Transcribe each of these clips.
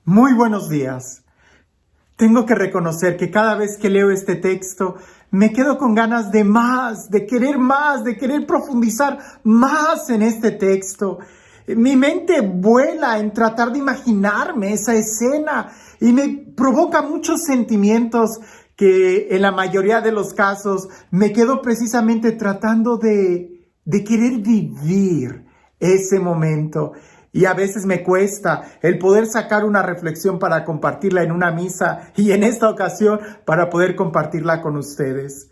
Muy buenos días. Tengo que reconocer que cada vez que leo este texto me quedo con ganas de más, de querer profundizar más en este texto. Mi mente vuela en tratar de imaginarme esa escena y me provoca muchos sentimientos que en la mayoría de los casos me quedo precisamente tratando de querer vivir ese momento. Y a veces me cuesta el poder sacar una reflexión para compartirla en una misa y en esta ocasión para poder compartirla con ustedes.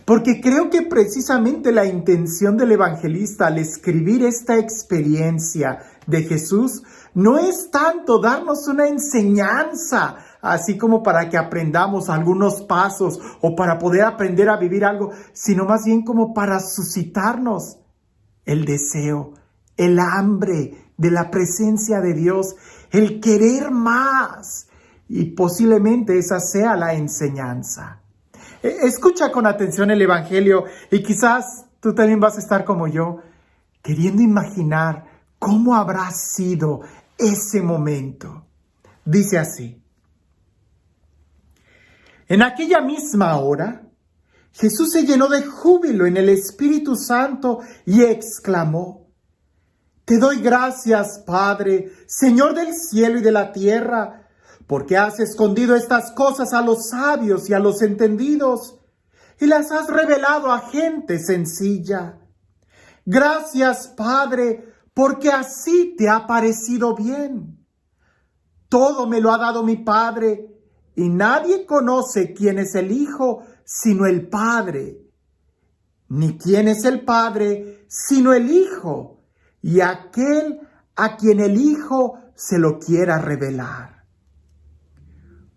Porque creo que precisamente la intención del evangelista al escribir esta experiencia de Jesús no es tanto darnos una enseñanza, así como para que aprendamos algunos pasos o para poder aprender a vivir algo, sino más bien como para suscitarnos el deseo, el hambre de la presencia de Dios, el querer más, y posiblemente esa sea la enseñanza. Escucha con atención el Evangelio y quizás tú también vas a estar como yo, queriendo imaginar cómo habrá sido ese momento. Dice así: en aquella misma hora, Jesús se llenó de júbilo en el Espíritu Santo y exclamó: Te doy gracias, Padre, Señor del cielo y de la tierra, porque has escondido estas cosas a los sabios y a los entendidos, y las has revelado a gente sencilla. Gracias, Padre, porque así te ha parecido bien. Todo me lo ha dado mi Padre, y nadie conoce quién es el Hijo sino el Padre, ni quién es el Padre sino el Hijo, y aquel a quien el Hijo se lo quiera revelar.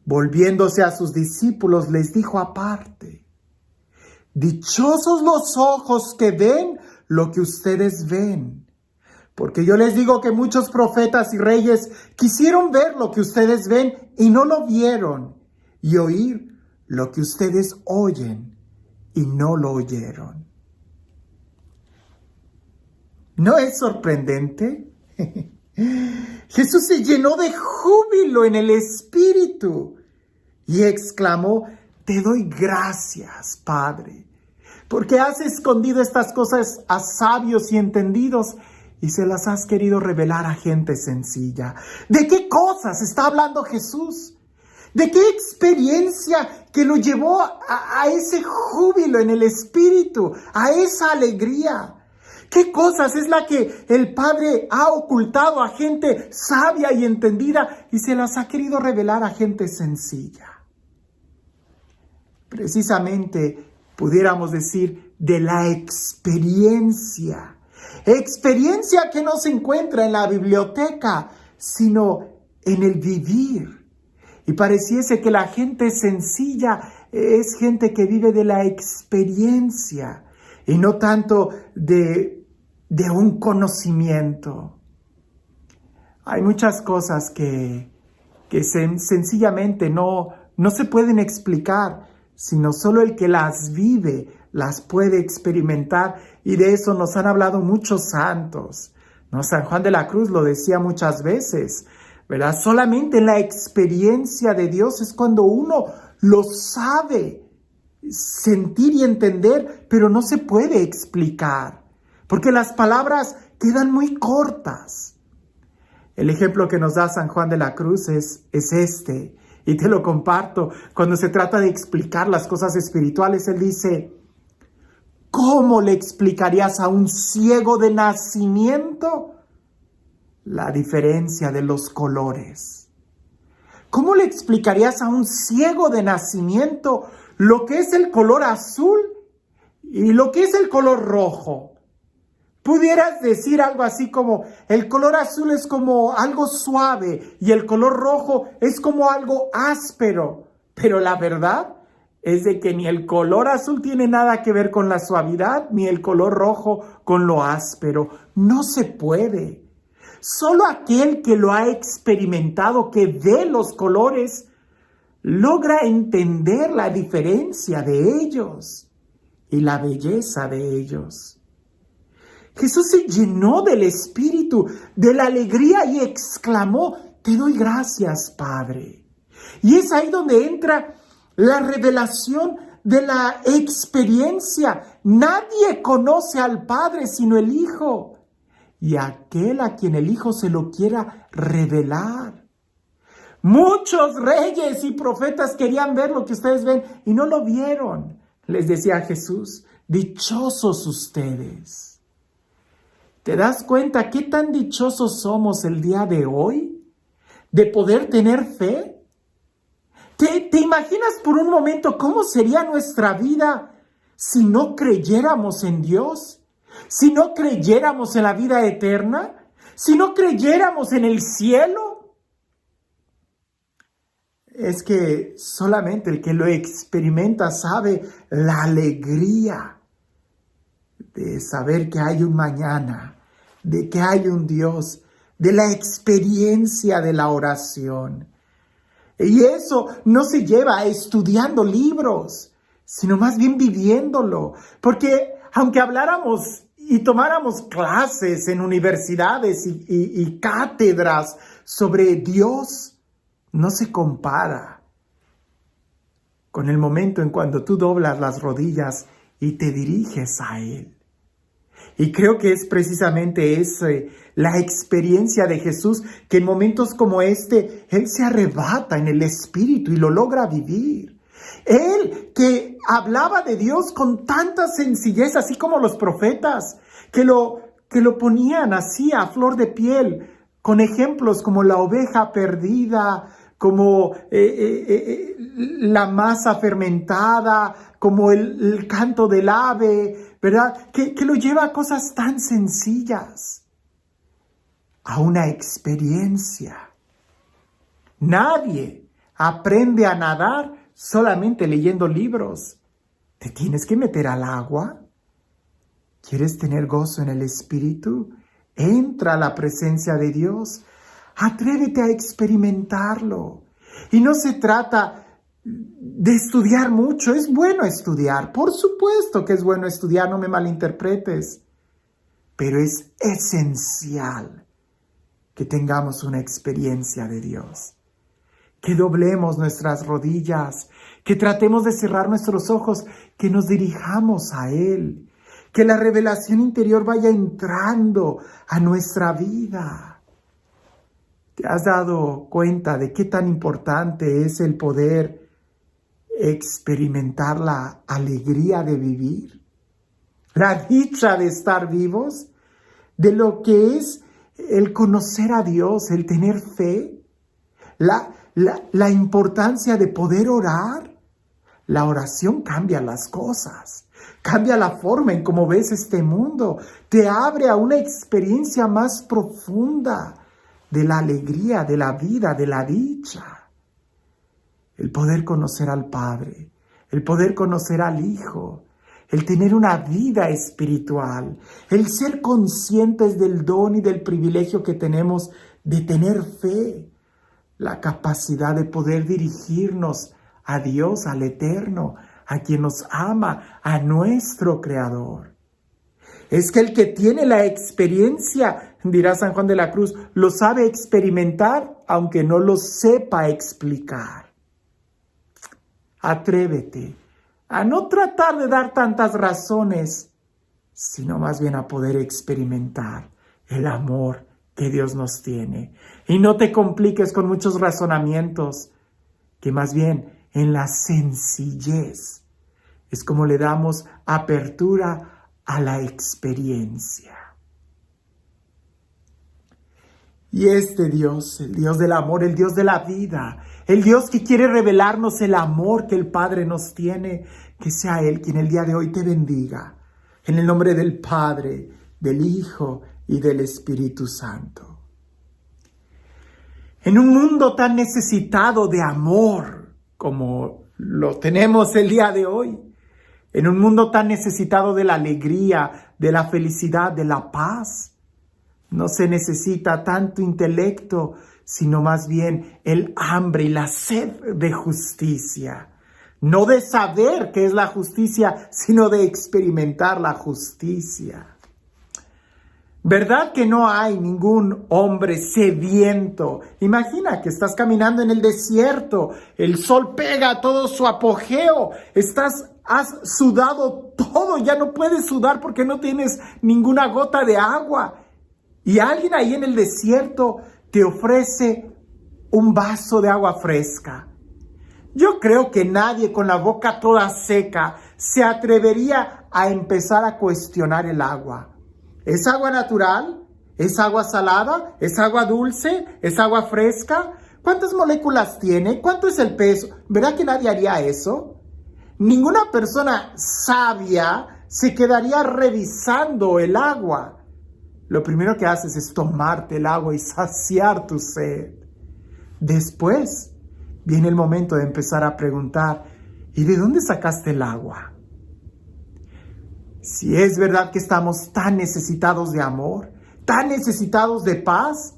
Volviéndose a sus discípulos, les dijo aparte: Dichosos los ojos que ven lo que ustedes ven, porque yo les digo que muchos profetas y reyes quisieron ver lo que ustedes ven y no lo vieron, y oír lo que ustedes oyen y no lo oyeron. ¿No es sorprendente? Jesús se llenó de júbilo en el Espíritu y exclamó: Te doy gracias, Padre, porque has escondido estas cosas a sabios y entendidos y se las has querido revelar a gente sencilla. ¿De qué cosas está hablando Jesús? ¿De qué experiencia que lo llevó a ese júbilo en el Espíritu, a esa alegría? ¿Qué cosas es la que el Padre ha ocultado a gente sabia y entendida y se las ha querido revelar a gente sencilla? Precisamente pudiéramos decir de la experiencia que no se encuentra en la biblioteca, sino en el vivir. Y pareciese que la gente sencilla es gente que vive de la experiencia y no tanto de un conocimiento. Hay muchas cosas que sencillamente no se pueden explicar, sino solo el que las vive las puede experimentar, y de eso nos han hablado muchos santos, ¿no? San Juan de la Cruz lo decía muchas veces, ¿verdad? Solamente en la experiencia de Dios es cuando uno lo sabe sentir y entender, pero no se puede explicar, porque las palabras quedan muy cortas. El ejemplo que nos da San Juan de la Cruz es este, y te lo comparto. Cuando se trata de explicar las cosas espirituales, él dice: ¿cómo le explicarías a un ciego de nacimiento la diferencia de los colores? ¿Cómo le explicarías a un ciego de nacimiento lo que es el color azul y lo que es el color rojo? Pudieras decir algo así como: el color azul es como algo suave y el color rojo es como algo áspero. Pero la verdad es de que ni el color azul tiene nada que ver con la suavidad, ni el color rojo con lo áspero. No se puede. Solo aquel que lo ha experimentado, que ve los colores, logra entender la diferencia de ellos y la belleza de ellos. Jesús se llenó del Espíritu, de la alegría, y exclamó: te doy gracias, Padre. Y es ahí donde entra la revelación de la experiencia. Nadie conoce al Padre sino el Hijo, y aquel a quien el Hijo se lo quiera revelar. Muchos reyes y profetas querían ver lo que ustedes ven y no lo vieron. Les decía Jesús, dichosos ustedes. ¿Te das cuenta qué tan dichosos somos el día de hoy de poder tener fe? ¿Te imaginas por un momento cómo sería nuestra vida si no creyéramos en Dios? Si no creyéramos en la vida eterna, si no creyéramos en el cielo. Es que solamente el que lo experimenta sabe la alegría de saber que hay un mañana, de que hay un Dios, de la experiencia de la oración. Y eso no se lleva estudiando libros, sino más bien viviéndolo. Porque aunque habláramos y tomáramos clases en universidades y cátedras sobre Dios, no se compara con el momento en cuando tú doblas las rodillas y te diriges a Él. Y creo que es precisamente la experiencia de Jesús, que en momentos como este, Él se arrebata en el Espíritu y lo logra vivir. Él que hablaba de Dios con tanta sencillez, así como los profetas, que lo ponían así a flor de piel, con ejemplos como la oveja perdida, como la masa fermentada, como el canto del ave, ¿verdad? Que lo lleva a cosas tan sencillas, a una experiencia. Nadie aprende a nadar solamente leyendo libros. Te tienes que meter al agua. ¿Quieres tener gozo en el Espíritu? Entra a la presencia de Dios. Atrévete a experimentarlo. Y no se trata de estudiar mucho. Es bueno estudiar. Por supuesto que es bueno estudiar, no me malinterpretes. Pero es esencial que tengamos una experiencia de Dios. Que doblemos nuestras rodillas, que tratemos de cerrar nuestros ojos, que nos dirijamos a Él, que la revelación interior vaya entrando a nuestra vida. ¿Te has dado cuenta de qué tan importante es el poder experimentar la alegría de vivir? La dicha de estar vivos, de lo que es el conocer a Dios, el tener fe, la importancia de poder orar. La oración cambia las cosas, cambia la forma en cómo ves este mundo, te abre a una experiencia más profunda de la alegría, de la vida, de la dicha. El poder conocer al Padre, el poder conocer al Hijo, el tener una vida espiritual, el ser conscientes del don y del privilegio que tenemos de tener fe, la capacidad de poder dirigirnos a Dios, al Eterno, a quien nos ama, a nuestro Creador. Es que el que tiene la experiencia, dirá San Juan de la Cruz, lo sabe experimentar, aunque no lo sepa explicar. Atrévete a no tratar de dar tantas razones, sino más bien a poder experimentar el amor que Dios nos tiene. Y no te compliques con muchos razonamientos, que más bien en la sencillez es como le damos apertura a la experiencia. Y este Dios, el Dios del amor, el Dios de la vida, el Dios que quiere revelarnos el amor que el Padre nos tiene, que sea Él quien el día de hoy te bendiga. En el nombre del Padre, del Hijo y del Espíritu Santo. En un mundo tan necesitado de amor como lo tenemos el día de hoy, en un mundo tan necesitado de la alegría, de la felicidad, de la paz, no se necesita tanto intelecto, sino más bien el hambre y la sed de justicia. No de saber qué es la justicia, sino de experimentar la justicia. ¿Verdad que no hay ningún hombre sediento? Imagina que estás caminando en el desierto, el sol pega todo su apogeo, has sudado todo, ya no puedes sudar porque no tienes ninguna gota de agua. Y alguien ahí en el desierto te ofrece un vaso de agua fresca. Yo creo que nadie con la boca toda seca se atrevería a empezar a cuestionar el agua. ¿Es agua natural? ¿Es agua salada? ¿Es agua dulce? ¿Es agua fresca? ¿Cuántas moléculas tiene? ¿Cuánto es el peso? ¿Verdad que nadie haría eso? Ninguna persona sabia se quedaría revisando el agua. Lo primero que haces es tomarte el agua y saciar tu sed. Después viene el momento de empezar a preguntar, ¿y de dónde sacaste el agua? Si es verdad que estamos tan necesitados de amor, tan necesitados de paz,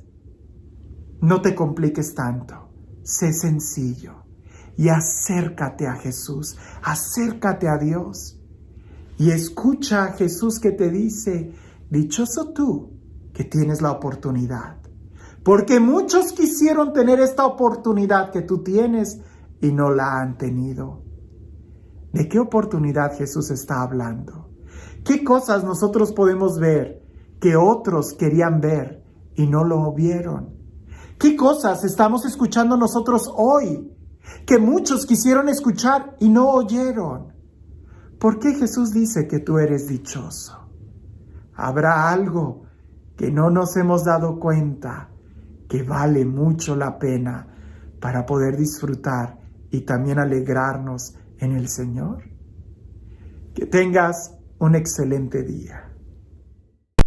no te compliques tanto. Sé sencillo y acércate a Jesús, acércate a Dios y escucha a Jesús que te dice, dichoso tú que tienes la oportunidad, porque muchos quisieron tener esta oportunidad que tú tienes y no la han tenido. ¿De qué oportunidad Jesús está hablando? ¿Qué cosas nosotros podemos ver que otros querían ver y no lo vieron? ¿Qué cosas estamos escuchando nosotros hoy que muchos quisieron escuchar y no oyeron? ¿Por qué Jesús dice que tú eres dichoso? ¿Habrá algo que no nos hemos dado cuenta que vale mucho la pena para poder disfrutar y también alegrarnos en el Señor? Que tengas un excelente día.